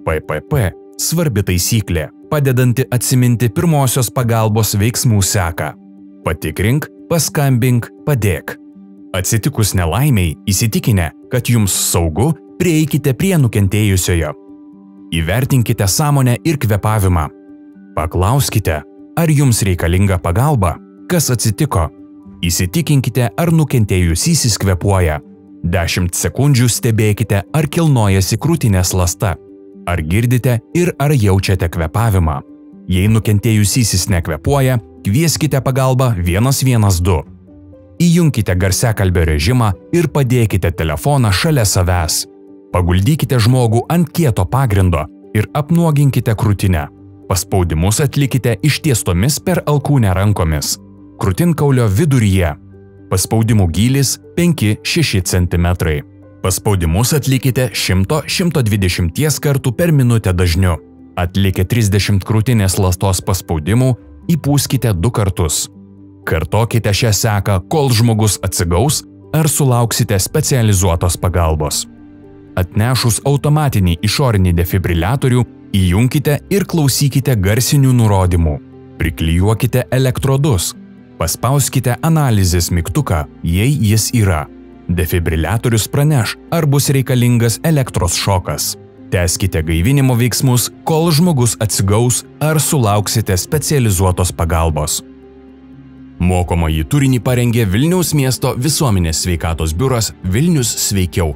PPP – svarbi taisyklė, padedanti atsiminti pirmosios pagalbos veiksmų seką. Patikrink, paskambink, padėk. Atsitikus nelaimiai, įsitikinę, kad jums saugu, prieikite prie nukentėjusiojo. Įvertinkite sąmonę ir kvėpavimą. Paklauskite, ar jums reikalinga pagalba, kas atsitiko. Įsitikinkite, ar nukentėjusysis kvėpuoja. 10 sekundžių stebėkite, ar kilnojasi krūtinės ląsta. Ar girdite ir ar jaučiate kvėpavimą. Jei nukentėjusysis nekvėpuoja, kvieskite pagalbą 112. Įjunkite garsiakalbio režimą ir padėkite telefoną šalia savęs. Paguldykite žmogų ant kieto pagrindo ir apnuoginkite krūtinę. Paspaudimus atlikite ištiestomis per alkūnę rankomis. Krūtinkaulio viduryje. Paspaudimų gylis 5–6 cm. Paspaudimus atlikite 100–120 kartų per minutę dažniu. Atlikę 30 krūtinės ląstos paspaudimų, įpūskite 2 kartus. Kartokite šią seką, kol žmogus atsigaus ar sulauksite specializuotos pagalbos. Atnešus automatinį išorinį defibriliatorių, įjunkite ir klausykite garsinių nurodymų. Priklijuokite elektrodus. Paspauskite analizės mygtuką, jei jis yra. Defibriliatorius praneš, ar bus reikalingas elektros šokas. Tęskite gaivinimo veiksmus, kol žmogus atsigaus ar sulauksite specializuotos pagalbos. Mokomąjį turinį parengė Vilniaus miesto visuomenės sveikatos biuras Vilnius sveikiau.